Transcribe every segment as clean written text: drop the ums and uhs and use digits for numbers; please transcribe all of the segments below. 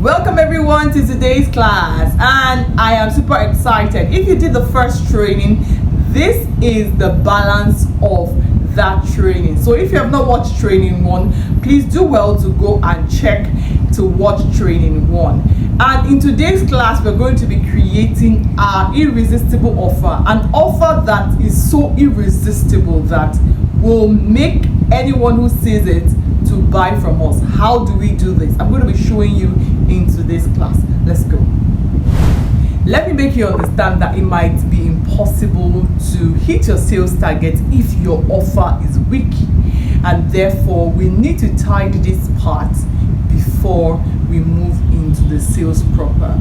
Welcome everyone to today's class, and I am super excited. If you did the first training, this is the balance of that training. So if you have not watched training 1, please do well to go and check to watch training 1. And in today's class, we're going to be creating our irresistible offer, an offer that is so irresistible that will make anyone who sees it to buy from us. How do we do this? I'm going to be showing you in today's class. Let's go. Let me make you understand that it might be impossible to hit your sales target if your offer is weak, and therefore we need to tidy this part before we move into the sales proper.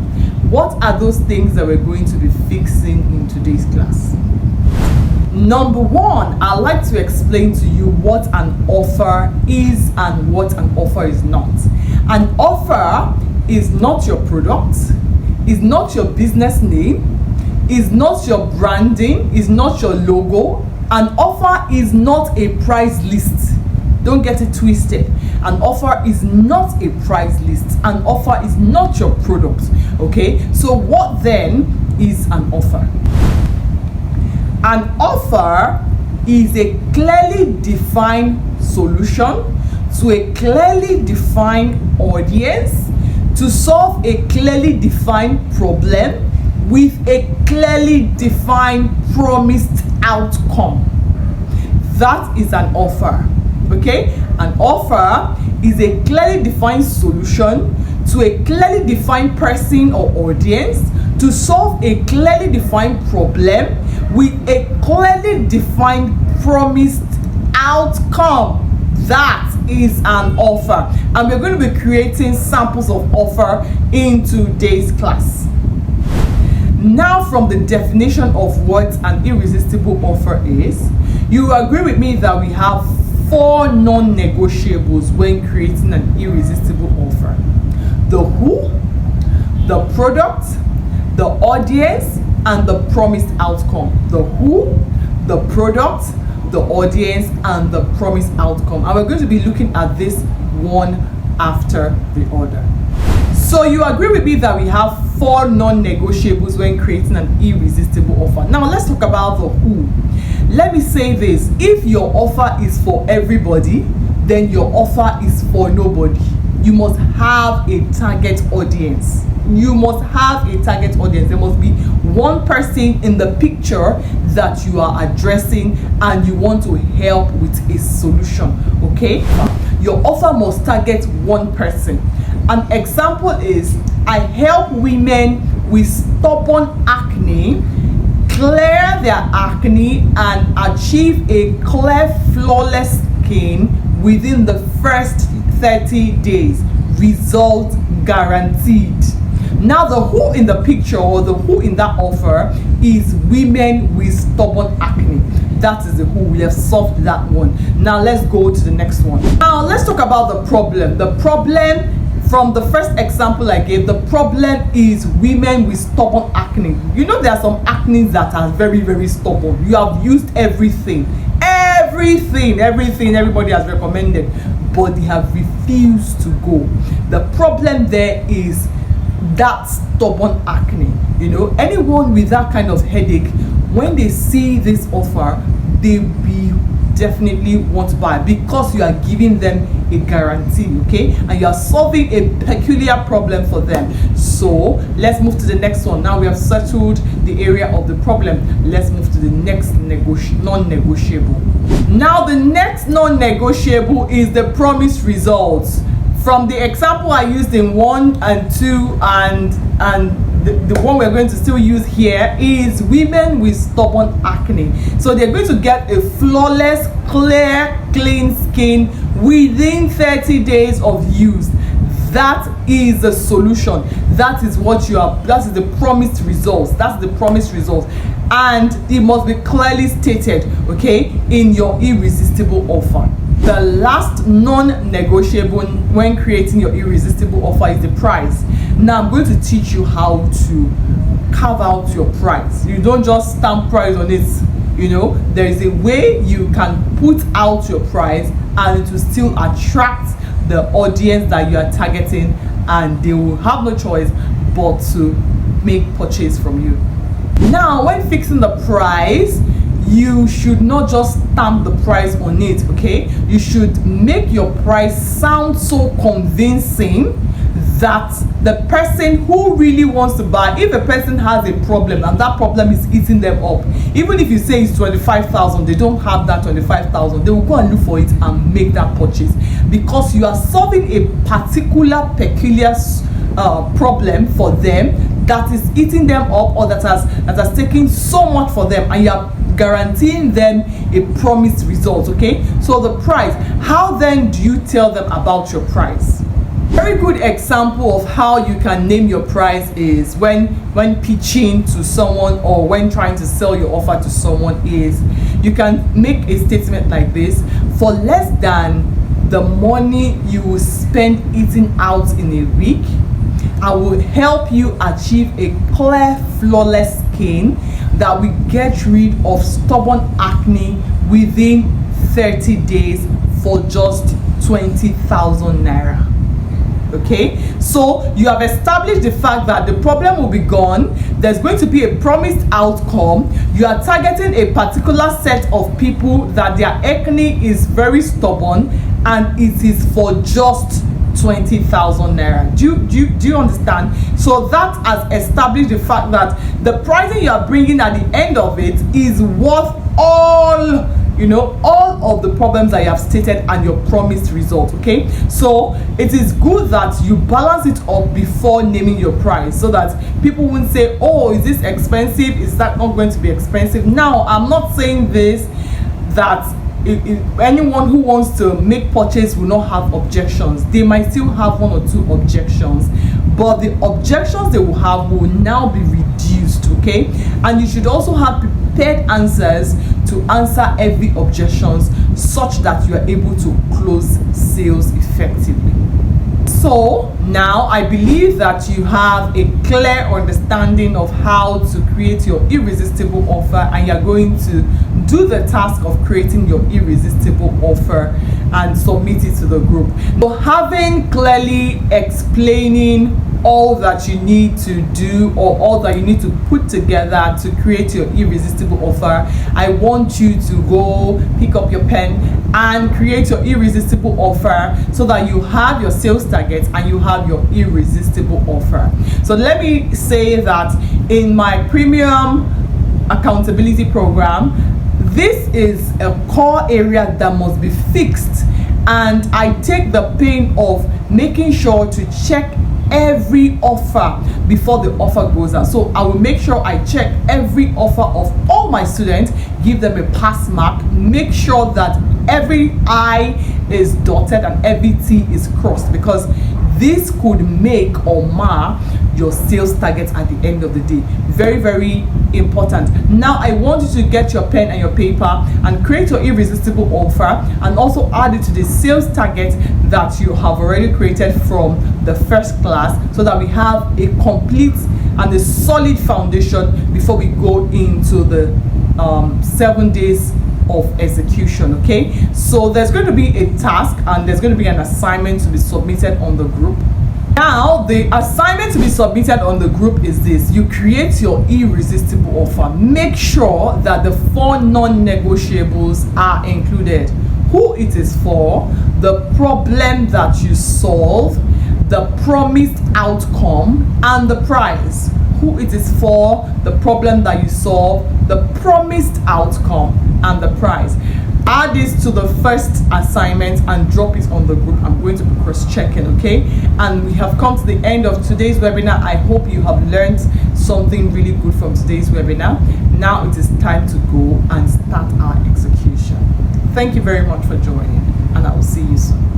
What are those things that we're going to be fixing in today's class? Number 1, I'd like to explain to you what an offer is and what an offer is not. An offer is not your product, is not your business name, is not your branding, is not your logo. An offer is not a price list. Don't get it twisted. An offer is not a price list. An offer is not your product. Okay, so what then is an offer? An offer is a clearly defined solution to a clearly defined audience to solve a clearly defined problem with a clearly defined promised outcome. That is an offer. Okay? An offer is a clearly defined solution to a clearly defined person or audience to solve a clearly defined problem with a clearly defined promised outcome. That is an offer, and we're going to be creating samples of offer in today's class. Now, from the definition of what an irresistible offer is, you agree with me that we have 4 non-negotiables when creating an irresistible offer: the who, the product, the audience, and the promised outcome. The who, the product, the audience, and the promised outcome. And we're going to be looking at this one after the other. So you agree with me that we have 4 non-negotiables when creating an irresistible offer. Now let's talk about the who. Let me say this: if your offer is for everybody, then your offer is for nobody. You must have a target audience. You must have a target audience. There must be one person in the picture that you are addressing and you want to help with a solution. Okay? Your offer must target one person. An example is, I help women with stubborn acne clear their acne and achieve a clear, flawless skin within the first 30 days. Result guaranteed. Now the who in the picture, or the who in that offer, is women with stubborn acne. That is the who. We have solved that one. Now let's go to the next one. Now let's talk about the problem. The problem, from the first example I gave, the problem is women with stubborn acne. You know, there are some acne that are very, very stubborn. You have used everything everybody has recommended, but they have refused to go. The problem there is that stubborn acne. You know, anyone with that kind of headache, when they see this offer, they will definitely want to buy, because you are giving them a guarantee, okay, and you are solving a peculiar problem for them. So let's move to the next one. Now we have settled the area of the problem. Let's move to the next non-negotiable. Now the next non-negotiable is the promised results. From the example I used in 1 and 2, and the one we're going to still use here is women with stubborn acne. So they're going to get a flawless, clear, clean skin within 30 days of use. That is the solution. That is what you are. That is the promised results. That's the promised results, and it must be clearly stated, okay, in your irresistible offer. The last non-negotiable when creating your irresistible offer is the price. Now I'm going to teach you how to carve out your price. You don't just stamp price on it. You know, there is a way you can put out your price and it will still attract the audience that you are targeting and they will have no choice but to make purchase from you. Now, when fixing the price, you should not just stamp the price on it, okay? You should make your price sound so convincing that the person who really wants to buy, if a person has a problem and that problem is eating them up, even if you say it's 25,000, they don't have that 25,000, they will go and look for it and make that purchase, because you are solving a particular peculiar problem for them that is eating them up, or that has taken so much for them, and you are guaranteeing them a promised result, okay? So the price, how then do you tell them about your price? Very good example of how you can name your price is when pitching to someone, or when trying to sell your offer to someone, is you can make a statement like this: for less than the money you will spend eating out in a week, I will help you achieve a clear, flawless skin that will get rid of stubborn acne within 30 days for just 20,000 naira. Okay, so you have established the fact that the problem will be gone. There's going to be a promised outcome. You are targeting a particular set of people that their acne is very stubborn, and it is for just 20,000 naira. Do you understand? So that has established the fact that the pricing you are bringing at the end of it is worth all of the problems that you have stated and your promised result. Okay, so it is good that you balance it up before naming your price, so that people won't say, oh, is this expensive, is that not going to be expensive? Now, I'm not saying this that if anyone who wants to make purchase will not have objections. They might still have one or two objections, but the objections they will have will now be reduced, okay? And you should also have prepared answers to answer every objections, such that you are able to close sales effectively. So now I believe that you have a clear understanding of how to create your irresistible offer, and you're going to do the task of creating your irresistible offer and submit it to the group. So having clearly explaining all that you need to do, or all that you need to put together to create your irresistible offer, I want you to go pick up your pen and create your irresistible offer, so that you have your sales targets and you have your irresistible offer. So let me say that in my premium accountability program, this is a core area that must be fixed, and I take the pain of making sure to check every offer before the offer goes out. So I will make sure I check every offer of all my students, give them a pass mark, make sure that every I is dotted and every T is crossed, because this could make or mar your sales targets at the end of the day. Very, very important. Now I want you to get your pen and your paper and create your irresistible offer, and also add it to the sales target that you have already created from the first class, so that we have a complete and a solid foundation before we go into the 7 days of execution. Okay, so there's going to be a task and there's going to be an assignment to be submitted on the group. Now, the assignment to be submitted on the group is this: you create your irresistible offer. Make sure that the 4 non-negotiables are included: who it is for, the problem that you solve, the promised outcome, and the price. Who it is for, the problem that you solve, the promised outcome, and the price. Add this to the first assignment and drop it on the group. I'm going to be cross-checking, okay? And we have come to the end of today's webinar. I hope you have learned something really good from today's webinar. Now it is time to go and start our execution. Thank you very much for joining, and I will see you soon.